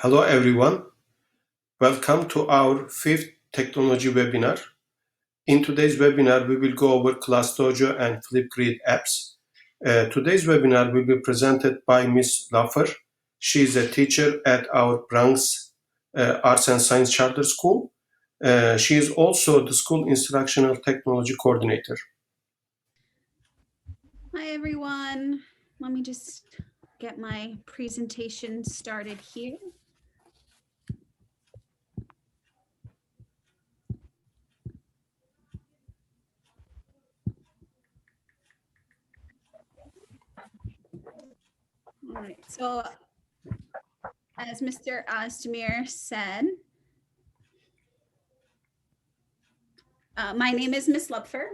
Hello everyone, welcome to our fifth technology webinar. In today's webinar, we will go over ClassDojo and FlipGrid apps. Today's webinar will be presented by Ms. Lupfer. She is a teacher at our Bronx Arts and Science Charter School. She is also the school instructional technology coordinator. Hi everyone. Let me just get my presentation started here. All right, so as Mr. Ozdemir said, my name is Ms. Lupfer,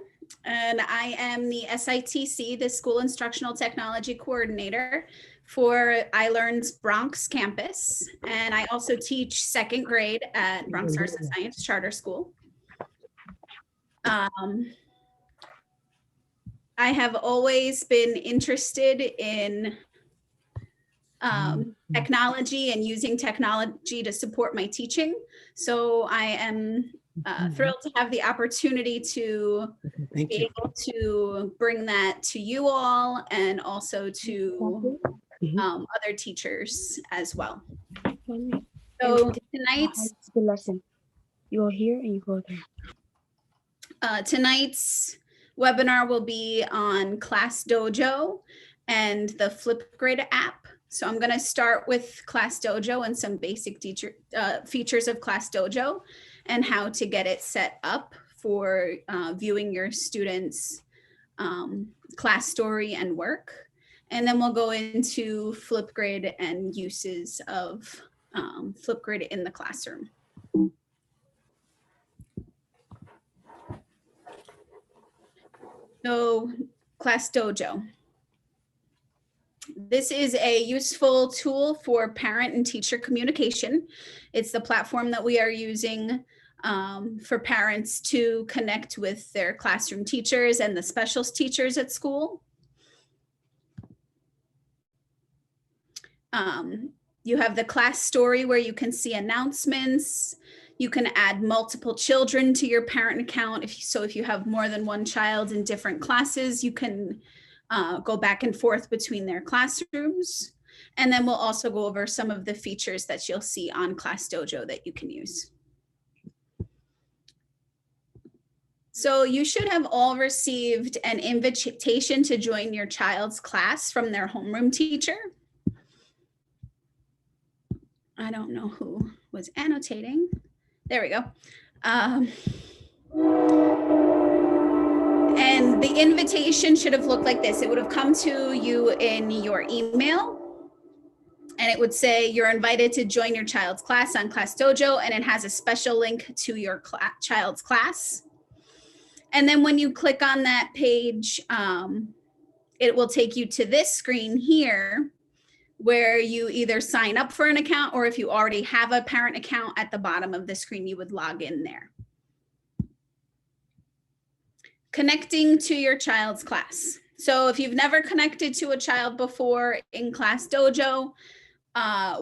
and I am the SITC, the School Instructional Technology Coordinator for iLearn's Bronx campus. And I also teach second grade at Bronx Arts and Science Charter School. I have always been interested in technology and using technology to support my teaching. So I am thrilled to have the opportunity to be able to bring that to you all and also to other teachers as well. So tonight's the lesson. You go here and you go there. Tonight's webinar will be on ClassDojo and the FlipGrid app. So I'm going to start with ClassDojo and some basic features of ClassDojo and how to get it set up for viewing your students' class story and work. And then we'll go into FlipGrid and uses of FlipGrid in the classroom. So ClassDojo. This is a useful tool for parent and teacher communication. It's the platform that we are using for parents to connect with their classroom teachers and the specialist teachers at school. You have the class story where you can see announcements. You can add multiple children to your parent account. If you have more than one child in different classes, you can go back and forth between their classrooms. And then we'll also go over some of the features that you'll see on ClassDojo that you can use. So you should have all received an invitation to join your child's class from their homeroom teacher. I don't know who was annotating. There we go. And the invitation should have looked like this. It would have come to you in your email, and it would say you're invited to join your child's class on ClassDojo, and it has a special link to your child's class. And then when you click on that page, it will take you to this screen here, where you either sign up for an account, or if you already have a parent account, at the bottom of the screen, you would log in there. Connecting to your child's class. So if you've never connected to a child before in ClassDojo,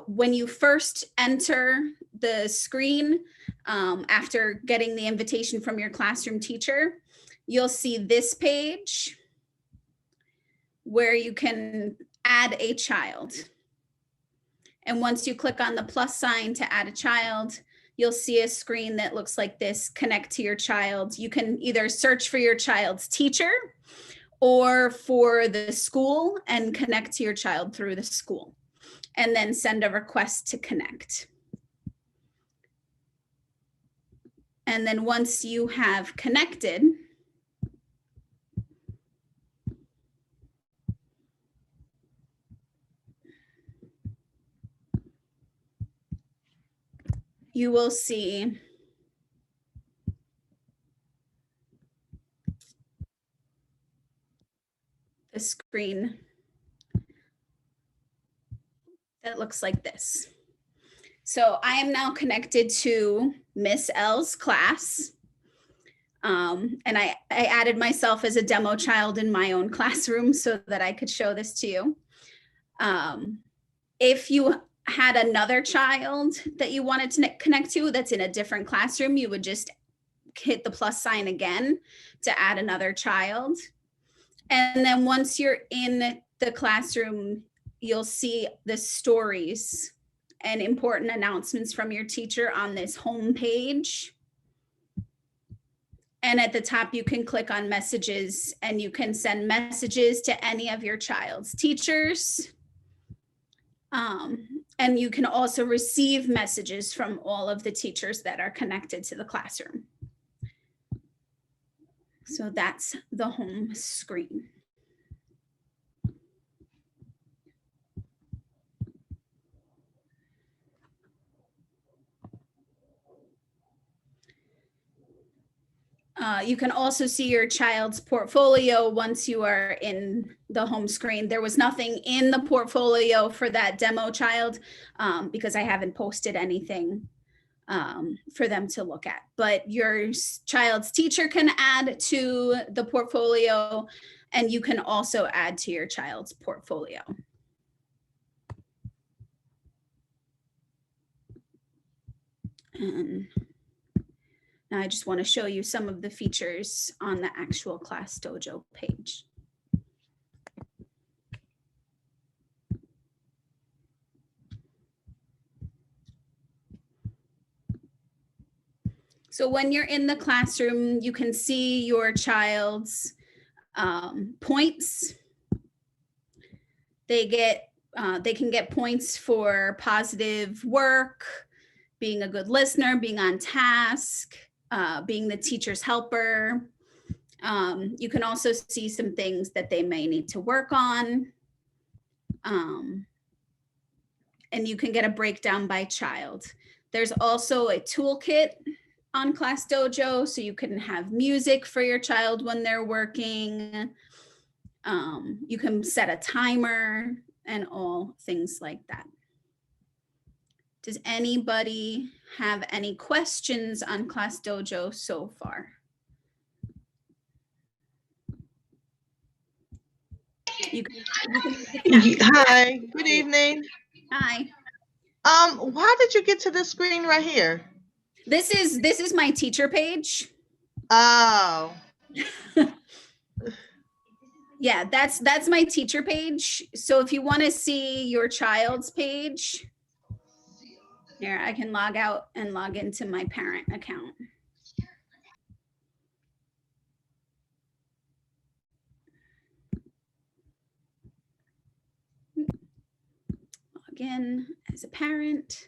when you first enter the screen, after getting the invitation from your classroom teacher, you'll see this page where you can add a child. And once you click on the plus sign to add a child, you'll see a screen that looks like this, connect to your child. You can either search for your child's teacher or for the school and connect to your child through the school, and then send a request to connect. And then once you have connected, you will see the screen that looks like this. So I am now connected to Miss L's class. And I added myself as a demo child in my own classroom so that I could show this to you. If you had another child that you wanted to connect to that's in a different classroom, you would just hit the plus sign again to add another child. And then once you're in the classroom, you'll see the stories and important announcements from your teacher on this home page. And at the top, you can click on messages and you can send messages to any of your child's teachers. And you can also receive messages from all of the teachers that are connected to the classroom. So that's the home screen. You can also see your child's portfolio once you are in the home screen. There was nothing in the portfolio for that demo child because I haven't posted anything for them to look at. But your child's teacher can add to the portfolio, and you can also add to your child's portfolio. Now I just want to show you some of the features on the actual ClassDojo page. So when you're in the classroom, you can see your child's points. They can get points for positive work, being a good listener, being on task, being the teacher's helper. You can also see some things that they may need to work on. And you can get a breakdown by child. There's also a toolkit on ClassDojo, so you can have music for your child when they're working. You can set a timer and all things like that. Does anybody have any questions on ClassDojo so far? Hi, good evening. Hi. How did you get to this screen right here? This is my teacher page. Oh. Yeah, that's my teacher page. So if you want to see your child's page, here, I can log out and log into my parent account. Log in as a parent.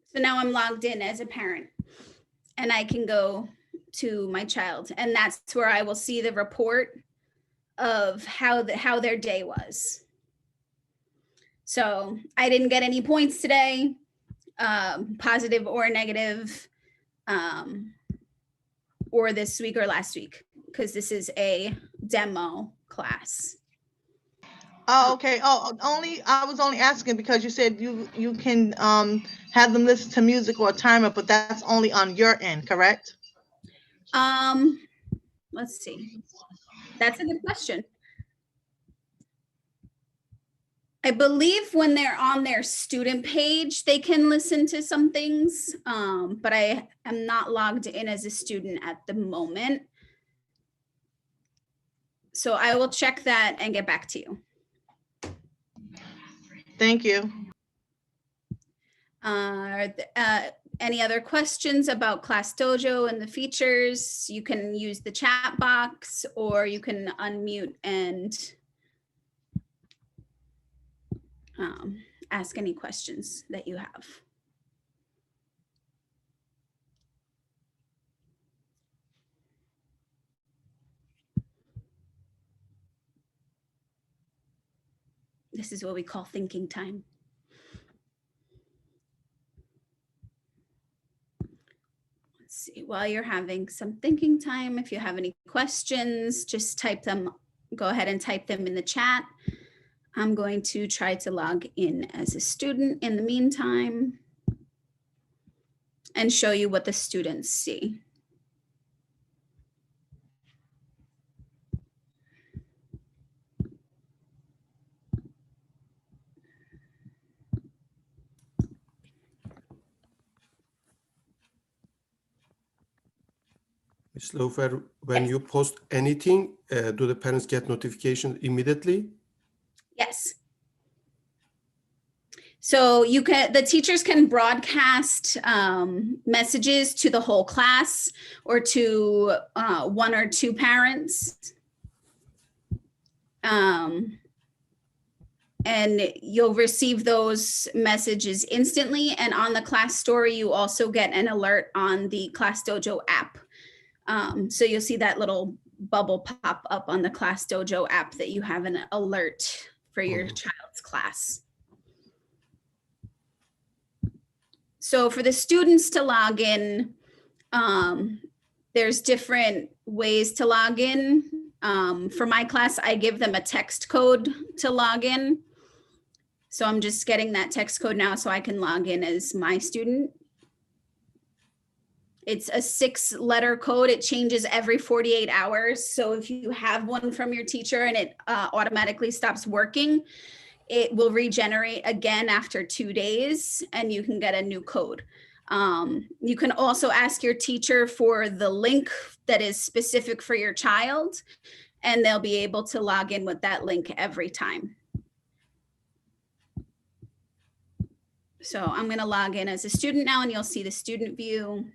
So now I'm logged in as a parent and I can go to my child, and that's where I will see the report of how their day was. So I didn't get any points today, positive or negative, or this week or last week, because this is a demo class. Oh, okay. Oh, I was only asking because you said you can have them listen to music or a timer, but that's only on your end, correct? Let's see. That's a good question. I believe when they're on their student page, they can listen to some things, but I am not logged in as a student at the moment. So I will check that and get back to you. Thank you. Any other questions about ClassDojo and the features? You can use the chat box or you can unmute and ask any questions that you have. This is what we call thinking time. Let's see, while you're having some thinking time, if you have any questions, just type them, go ahead and type them in the chat. I'm going to try to log in as a student in the meantime and show you what the students see. Ms. Lupfer, when you post anything, do the parents get notification immediately? Yes. So the teachers can broadcast messages to the whole class or to one or two parents. And you'll receive those messages instantly. And on the class story, you also get an alert on the ClassDojo app. So you'll see that little bubble pop up on the ClassDojo app that you have an alert for your child's class. So for the students to log in, there's different ways to log in. For my class, I give them a text code to log in. So I'm just getting that text code now so I can log in as my student. It's a 6-letter code. It changes every 48 hours. So if you have one from your teacher and it automatically stops working, it will regenerate again after 2 days and you can get a new code. You can also ask your teacher for the link that is specific for your child, and they'll be able to log in with that link every time. So I'm going to log in as a student now, and you'll see the student view.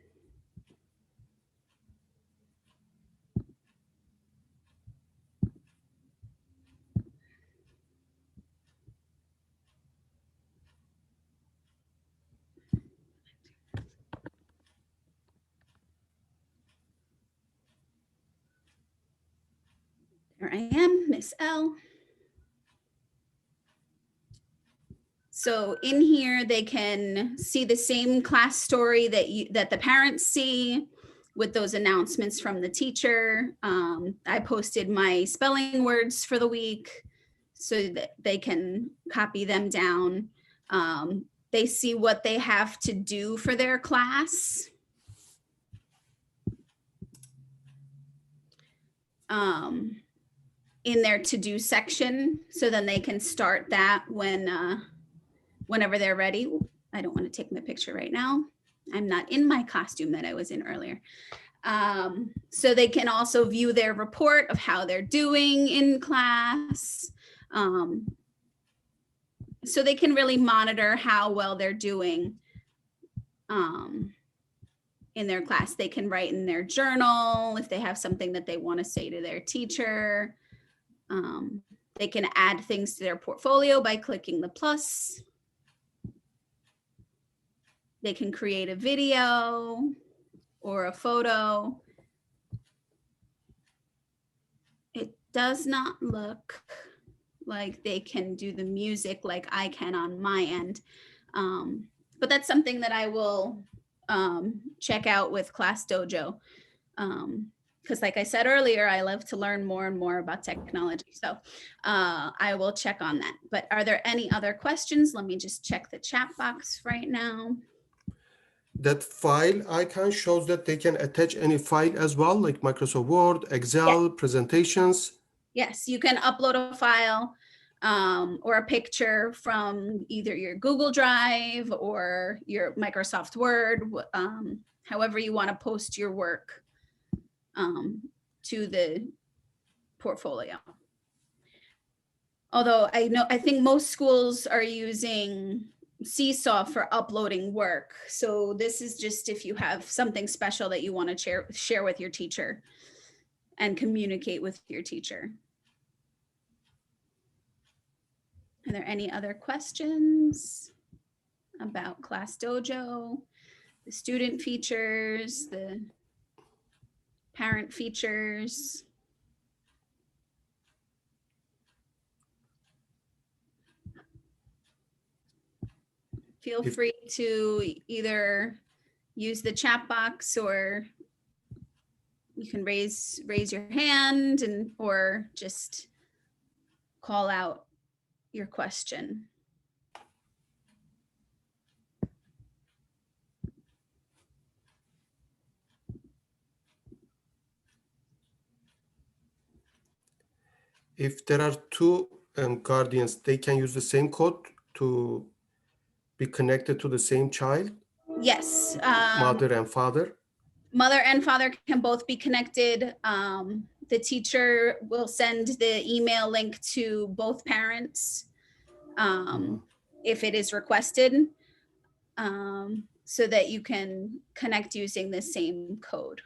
There I am, Miss L. So in here, they can see the same class story that the parents see with those announcements from the teacher. I posted my spelling words for the week so that they can copy them down. They see what they have to do for their class. In their to-do section, so then they can start that whenever they're ready. I don't want to take my picture right now. I'm not in my costume that I was in earlier. So they can also view their report of how they're doing in class. So they can really monitor how well they're doing in their class. They can write in their journal if they have something that they want to say to their teacher. They can add things to their portfolio by clicking the plus. They can create a video or a photo. It does not look like they can do the music like I can on my end. But that's something that I will check out with ClassDojo. Because like I said earlier, I love to learn more and more about technology. So I will check on that. But are there any other questions? Let me just check the chat box right now. That file icon shows that they can attach any file as well, like Microsoft Word, Excel, yes. Presentations. Yes, you can upload a file or a picture from either your Google Drive or your Microsoft Word, however you want to post your work to the portfolio. Although I think most schools are using Seesaw for uploading work. So this is just if you have something special that you want to share with your teacher and communicate with your teacher. Are there any other questions about ClassDojo, the student features, the parent features? Feel free to either use the chat box or you can raise your hand or just call out your question. If there are two guardians, they can use the same code to be connected to the same child, Yes. mother and father. Mother and father can both be connected. The teacher will send the email link to both parents if it is requested, so that you can connect using the same code.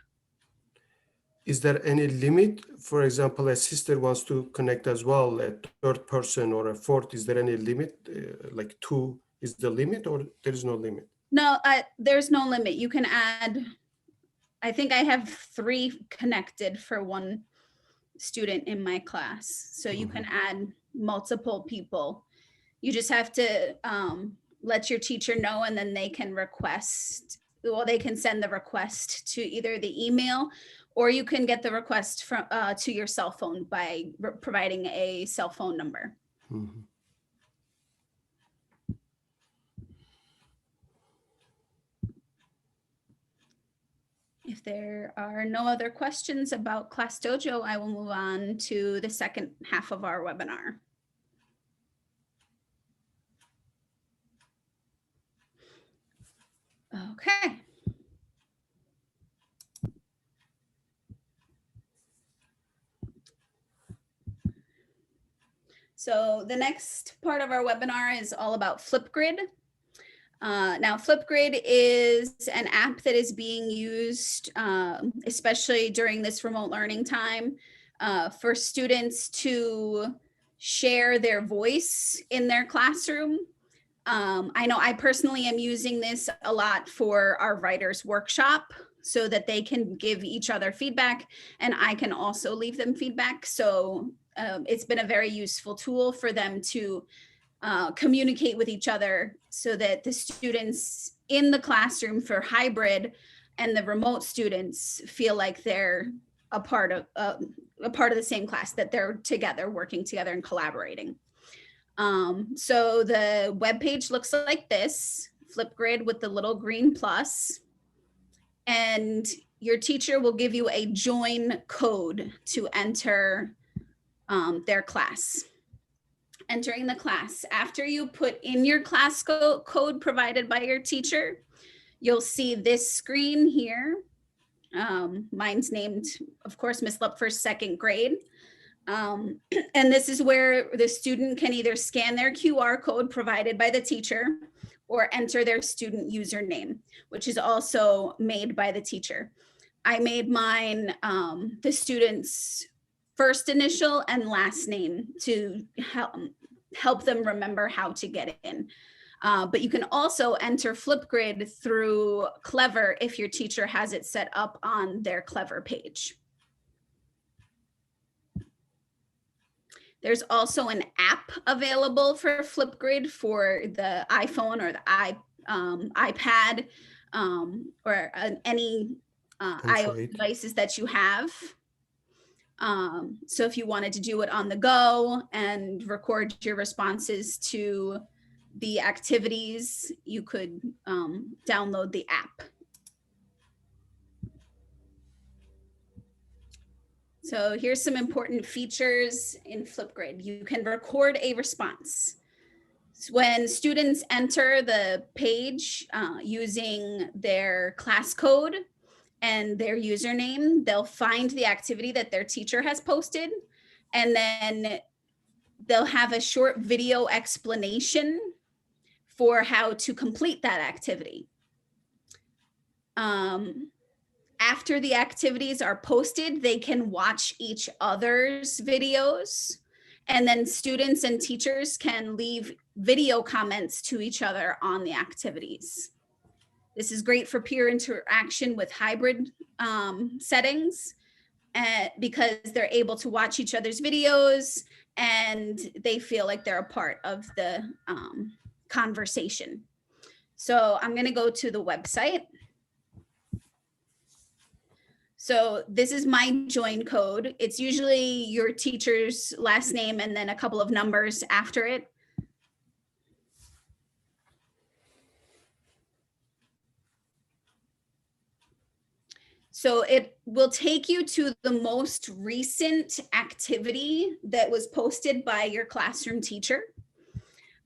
Is there any limit? For example, a sister wants to connect as well, a third person or a fourth. Is there any limit? Like 2 is the limit, or there is no limit? No, there's no limit. You can add, I think I have 3 connected for one student in my class. So you can add multiple people. You just have to let your teacher know, and then they can request, well, they can send the request to either the email, or you can get the request from to your cell phone by providing a cell phone number. If there are no other questions about ClassDojo, I will move on to the second half of our webinar. Okay. So the next part of our webinar is all about FlipGrid. Now, FlipGrid is an app that is being used, especially during this remote learning time, for students to share their voice in their classroom. I know I personally am using this a lot for our writers workshop, so that they can give each other feedback, and I can also leave them feedback. So it's been a very useful tool for them to communicate with each other, so that the students in the classroom for hybrid and the remote students feel like they're a part of the same class, that they're together, working together and collaborating. So the webpage looks like this: FlipGrid with the little green plus, and your teacher will give you a join code to enter their class. Entering the class, after you put in your class code provided by your teacher, you'll see this screen here. Mine's named, of course, Miss Lupfer's second grade. And this is where the student can either scan their QR code provided by the teacher or enter their student username, which is also made by the teacher. I made mine the student's first initial and last name to help them remember how to get in. But you can also enter FlipGrid through Clever if your teacher has it set up on their Clever page. There's also an app available for FlipGrid for the iPhone or the iPad or any iOS devices that you have. So if you wanted to do it on the go and record your responses to the activities, you could download the app. So here's some important features in FlipGrid. You can record a response. So when students enter the page using their class code and their username, they'll find the activity that their teacher has posted, and then they'll have a short video explanation for how to complete that activity. After the activities are posted, they can watch each other's videos, and then students and teachers can leave video comments to each other on the activities. This is great for peer interaction with hybrid settings because they're able to watch each other's videos and they feel like they're a part of the conversation. So I'm going to go to the website. So this is my join code. It's usually your teacher's last name and then a couple of numbers after it. So it will take you to the most recent activity that was posted by your classroom teacher.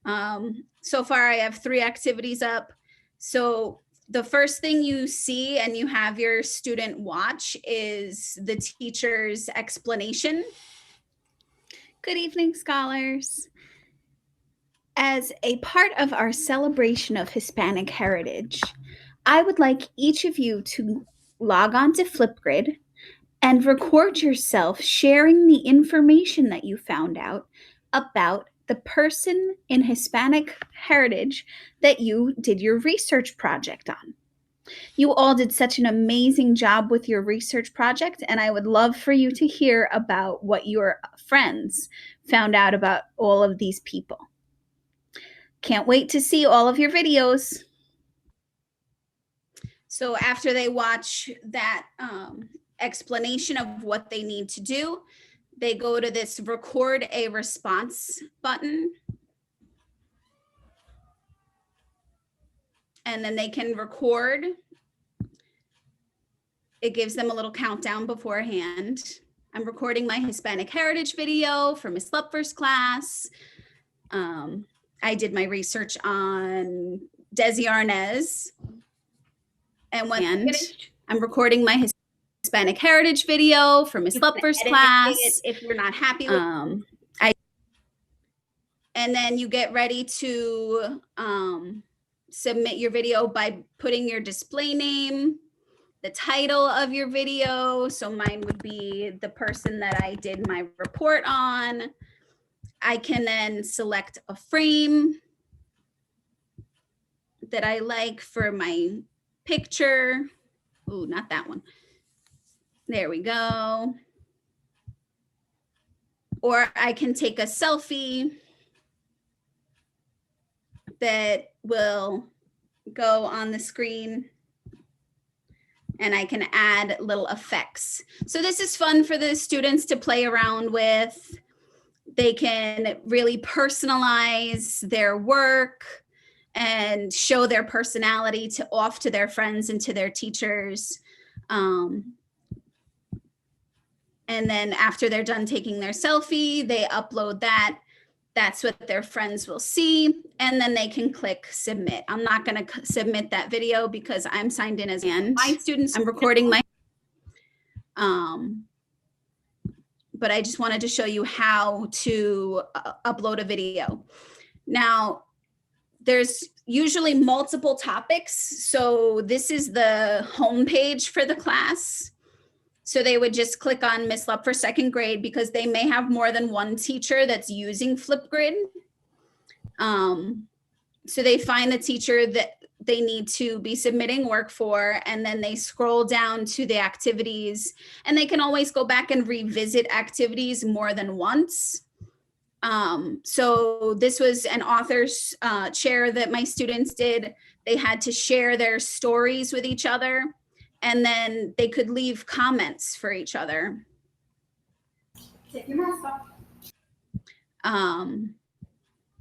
So far I have 3 activities up. So the first thing you see and you have your student watch is the teacher's explanation. Good evening, scholars. As a part of our celebration of Hispanic heritage, I would like each of you to log on to FlipGrid and record yourself sharing the information that you found out about the person in Hispanic heritage that you did your research project on. You all did such an amazing job with your research project, and I would love for you to hear about what your friends found out about all of these people. Can't wait to see all of your videos. So after they watch that explanation of what they need to do, they go to this record a response button. And then they can record. It gives them a little countdown beforehand. I'm recording my Hispanic heritage video for Miss Lupfer's class. I did my research on Desi Arnaz. And when I'm finished, I'm recording my Hispanic heritage video for Miss Lupfer's class. If you're not happy with and then you get ready to submit your video by putting your display name, the title of your video. So mine would be the person that I did my report on. I can then select a frame that I like for my picture. Oh, not that one. There we go. Or I can take a selfie that will go on the screen, and I can add little effects. So this is fun for the students to play around with. They can really personalize their work and show their personality off to their friends and to their teachers. And then after they're done taking their selfie, they upload that. That's what their friends will see. And then they can click submit. I'm not going to submit that video because I'm signed in as my students. I'm recording my, but I just wanted to show you how to upload a video. Now, there's usually multiple topics. So this is the homepage for the class. So they would just click on Miss Lupfer second grade because they may have more than one teacher that's using FlipGrid. So they find the teacher that they need to be submitting work for, and then they scroll down to the activities, and they can always go back and revisit activities more than once. So this was an author's chair that my students did. They had to share their stories with each other, and then they could leave comments for each other. Take your mask off.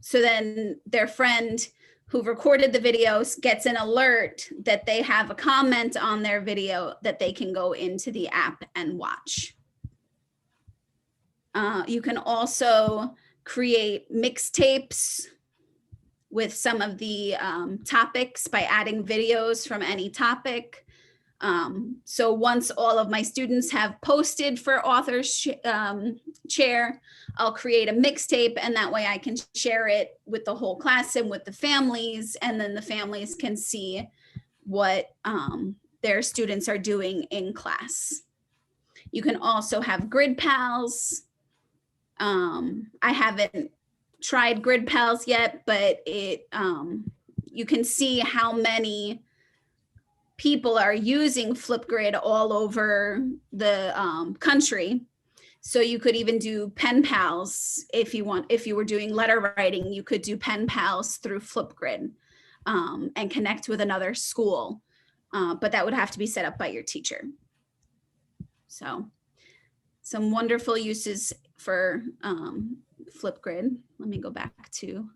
So then their friend who recorded the videos gets an alert that they have a comment on their video that they can go into the app and watch. You can also create mixtapes with some of the topics by adding videos from any topic. So once all of my students have posted for author's chair, I'll create a mixtape, and that way I can share it with the whole class and with the families, and then the families can see what their students are doing in class. You can also have grid pals. I haven't tried grid pals yet, but you can see how many people are using FlipGrid all over the country. So you could even do pen pals if you want. If you were doing letter writing, you could do pen pals through FlipGrid and connect with another school. But that would have to be set up by your teacher. So some wonderful uses for FlipGrid. Let me go back to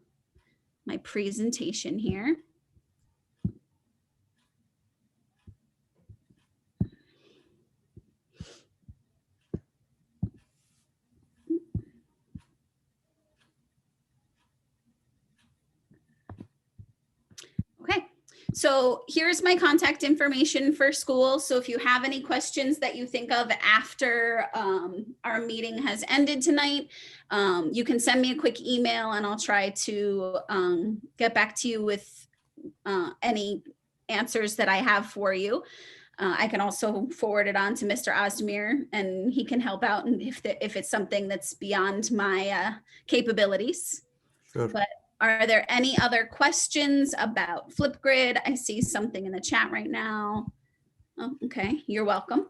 my presentation here. So here's my contact information for school. So if you have any questions that you think of after our meeting has ended tonight, you can send me a quick email and I'll try to get back to you with any answers that I have for you. I can also forward it on to Mr. Ozdemir and he can help out and if it's something that's beyond my capabilities. Sure. But are there any other questions about FlipGrid? I see something in the chat right now. Oh, okay, you're welcome.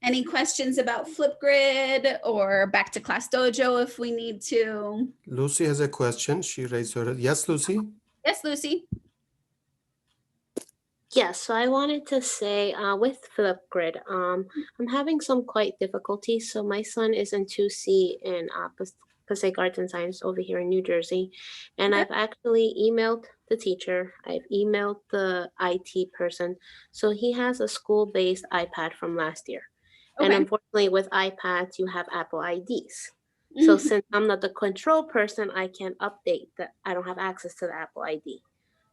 Any questions about FlipGrid or back to ClassDojo if we need to? Lucy has a question. She raised her hand. Yes, Lucy? Yes, Lucy. Yes, so I wanted to say with FlipGrid, I'm having some quite difficulties. So my son is in 2C in Passaic Arts and Science over here in New Jersey. And Okay. I've actually emailed the teacher. I've emailed the IT person. So he has a school-based iPad from last year. And Okay. unfortunately with iPads, you have Apple IDs. So Mhm. since I'm not the control person, I can't update that. I don't have access to the Apple ID.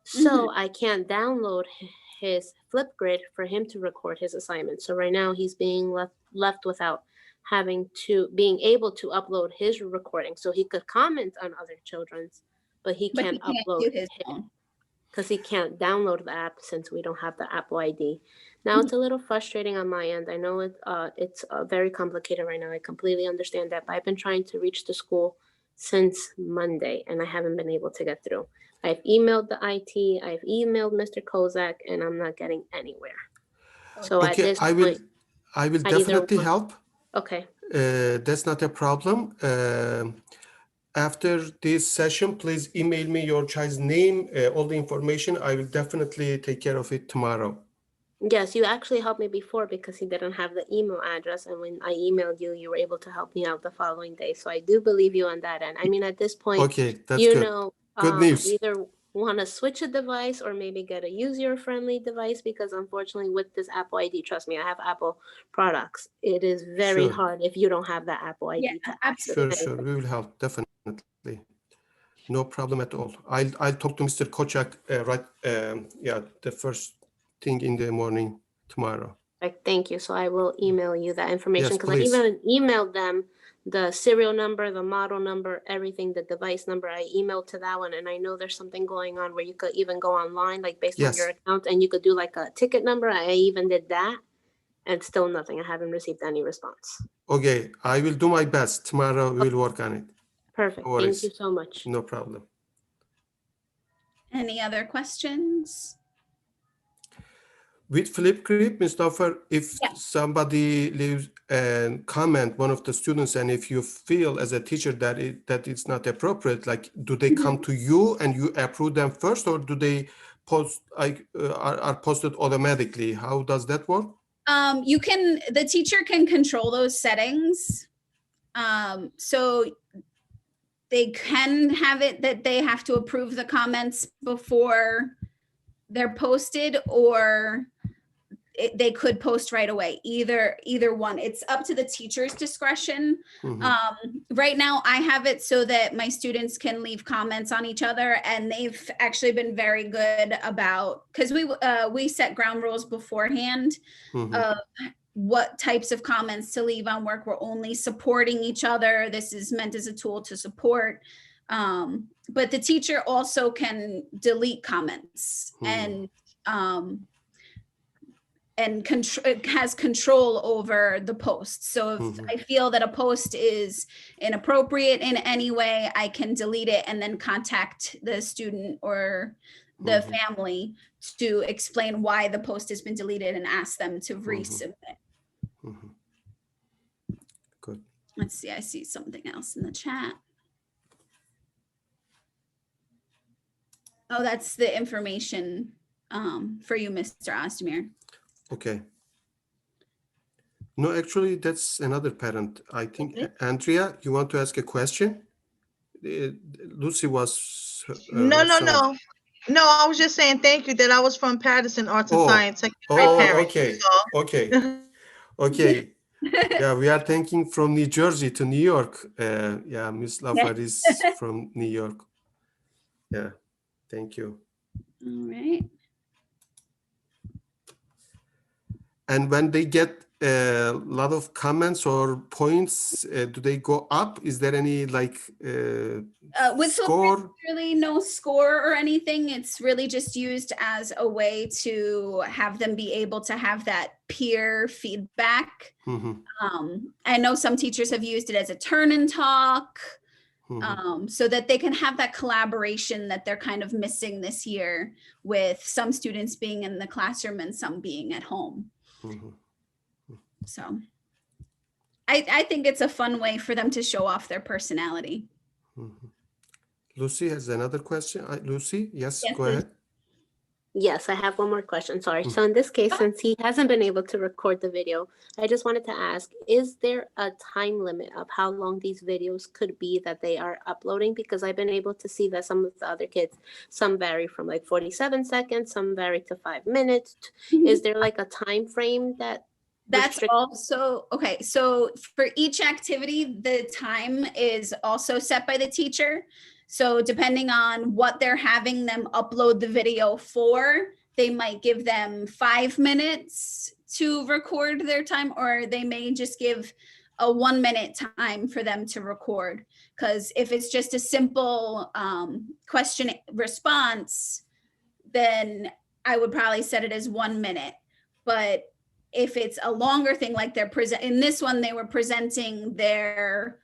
So I can't download his FlipGrid for him to record his assignment. So right now he's being left without being able to upload his recording. So he could comment on other children's, but he But can't he can't upload do his his own. because he can't download the app since we don't have the Apple ID. Now it's a little frustrating on my end. I know it's very complicated right now. I completely understand that, but I've been trying to reach the school since Monday and I haven't been able to get through. I've emailed the IT, I've emailed Mr. Kozak, and I'm not getting anywhere. So at Okay, this I will point, I will I either definitely want- help. okay, That's not a problem. After this session, please email me your child's name, all the information. I will definitely take care of it tomorrow. yes, you actually helped me before because he didn't have the email address, and when I emailed you, you were able to help me out the following day. So I do believe you on that end. I mean, at this point, Okay, that's you good. know, Good I news. either want to switch a device or maybe get a user-friendly device because unfortunately with this Apple ID, trust me, I have Apple products. It is very Sure. hard if you don't have the Apple ID Yeah, to access absolutely. Sure, anything. we will help, definitely. No problem at all. I'll talk to Mr. Kochak the first thing in the morning tomorrow. Like, thank you. So I will email you that information Yes, because I please. even emailed them the serial number, the model number, everything, the device number. I emailed to that one, and I know there's something going on where you could even go online, like based on Yes. your account, and you could do like a ticket number. I even did that, and still nothing. I haven't received any response. Okay, I will do my best. Tomorrow we'll work on it. Perfect. No Thank worries. you so much. No problem. Any other questions? With FlipGrid, Mustafa, if Yeah. somebody leaves a comment, one of the students, and if you feel as a teacher that it's not appropriate, like, do they come to you and you approve them first, or do they post are posted automatically? How does that work? The teacher can control those settings. So they can have it that they have to approve the comments before they're posted, or they could post right away. Either one. It's up to the teacher's discretion. Right now I have it so that my students can leave comments on each other, and they've actually been very good about, because we set ground rules beforehand of what types of comments to leave on work. We're only supporting each other. This is meant as a tool to support. But the teacher also can delete comments and has control over the post. So if I feel that a post is inappropriate in any way, I can delete it and then contact the student or the family to explain why the post has been deleted and ask them to resubmit. Good. Let's see, I see something else in the chat. Oh, that's the information for you, Mr. Ozdemir. Okay. No, actually, that's another parent. I think, Andrea, you want to ask a question? Lucy was. No, I was just saying thank you that I was from Patterson Arts and Science, second grade parent. Okay, So- okay, okay. Yeah, we are thanking from New Jersey to New York. Yeah, Miss Lupfer is from New York. Yeah, thank you. All right. And when they get a lot of comments or points, do they go up? Is there any like With score? FlipGrid, really no score or anything. It's really just used as a way to have them be able to have that peer feedback. I know some teachers have used it as a turn and talk, so that they can have that collaboration that they're kind of missing this year, with some students being in the classroom and some being at home. So I think it's a fun way for them to show off their personality. Lucy has another question. Lucy, yes, Yes, go ahead. Yes, I have one more question. Sorry. So in this case, since he hasn't been able to record the video, I just wanted to ask, is there a time limit of how long these videos could be that they are uploading? Because I've been able to see that some of the other kids, some vary from like 47 seconds, some vary to 5 minutes. Is there like a time frame that That's restricts? also okay. So for each activity, the time is also set by the teacher. So depending on what they're having them upload the video for, they might give them 5 minutes to record their time, or they may just give a 1 minute time for them to record. Because if it's just a simple question response, then I would probably set it as 1 minute. But if it's a longer thing, like in this one, they were presenting their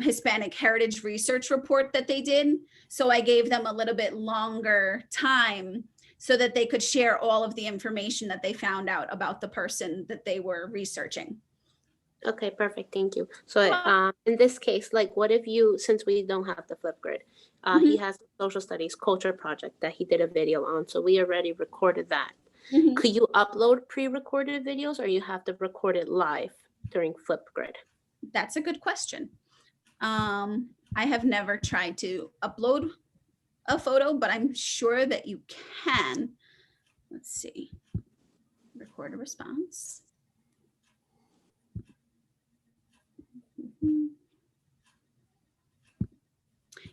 Hispanic Heritage Research report that they did. So I gave them a little bit longer time so that they could share all of the information that they found out about the person that they were researching. Okay, perfect. Thank you. So in this case, like what if you, since we don't have the FlipGrid, he has a social studies culture project that he did a video on. So we already recorded that. Could you upload pre-recorded videos, or you have to record it live during FlipGrid? That's a good question. I have never tried to upload a photo, but I'm sure that you can. Let's see. Record a response.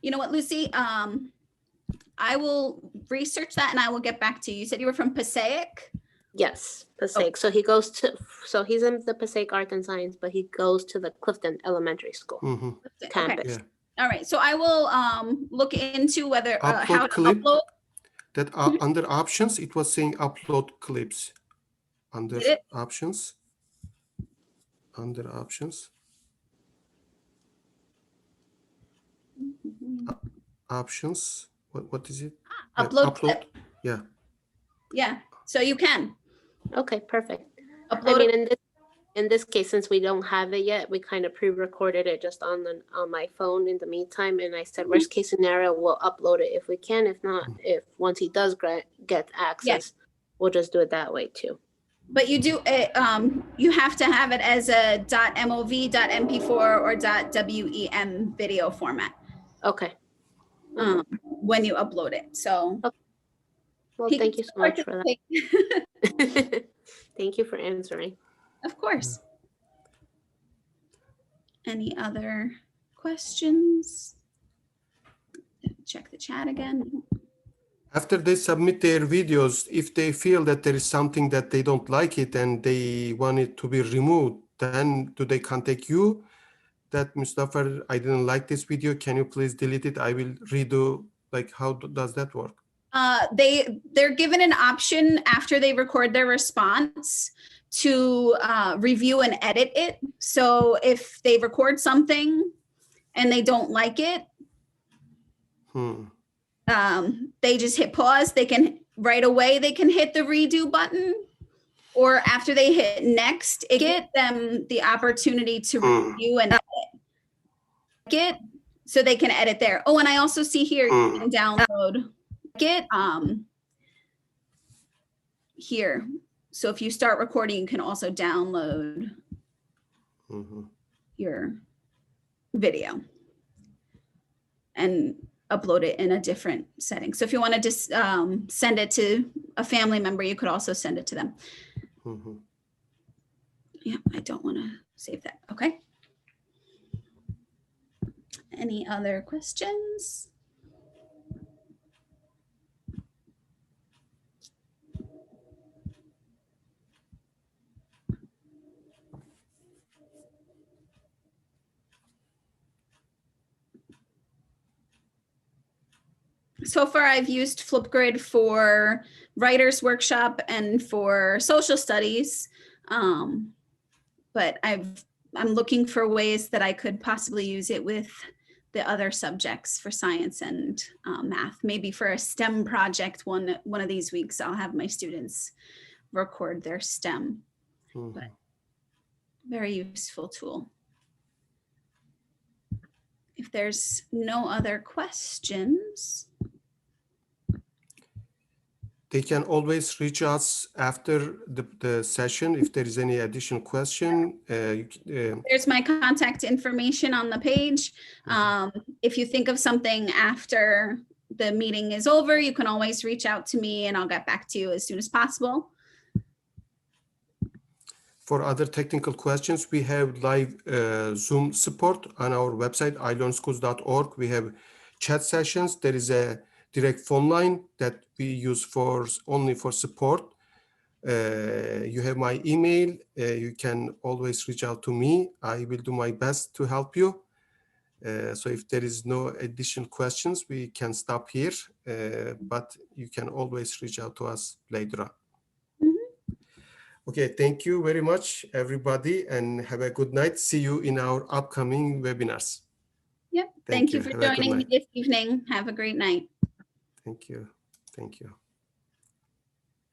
You know what, Lucy? I will research that and I will get back to you. You said you were from Passaic? Yes, Passaic. So he goes to, so he's in the Passaic Art and Science, but he goes to the Clifton Elementary School campus. Okay. All right. So I will look into whether how to clip. upload. That under options, it was saying upload clips. Under options. Under options. Options. What is it? Upload clip. Yeah. Yeah. So you can. Okay, perfect. Upload. I mean, in this case, since we don't have it yet, we kind of pre-recorded it just on my phone in the meantime. And I said, worst case scenario, we'll upload it if we can. If not, if once he does get access, we'll just do it that way too. But you do you have to have it as a .mov, .mp4, or .wem video format. Okay. When you upload it. So okay. Well, thank you so much for that. Thank you for answering. Of course. Any other questions? Check the chat again. After they submit their videos, if they feel that there is something that they don't like it and they want it to be removed, then do they contact you? That Mustafa, I didn't like this video. Can you please delete it? I will redo. Like, how does that work? They're given an option after they record their response to review and edit it. So if they record something and they don't like it, they just hit pause. They can right away, they can hit the redo button, or after they hit next, it gives them the opportunity to review and edit. So they can edit there. Oh, and I also see here you can download here. So if you start recording, you can also download your video and upload it in a different setting. So if you want to just send it to a family member, you could also send it to them. Yeah, I don't want to save that. Okay. Any other questions? so far I've used FlipGrid for writer's workshop and for social studies. But I'm looking for ways that I could possibly use it with the other subjects for science and math. Maybe for a STEM project, one of these weeks, I'll have my students record their STEM. But very useful tool. If there's no other questions. They can always reach us after the session if there is any additional question. There's my contact information on the page. If you think of something after the meeting is over, you can always reach out to me and I'll get back to you as soon as possible. For other technical questions, we have live Zoom support on our website, ilearnschools.org. We have chat sessions. There is a direct phone line that we use only for support. You have my email. You can always reach out to me. I will do my best to help you. So if there is no additional questions, we can stop here, but you can always reach out to us later on. Okay, thank you very much, everybody, and have a good night. See you in our upcoming webinars. Yep. Thank you for joining me this evening. Have a great night. Thank you. Thank you.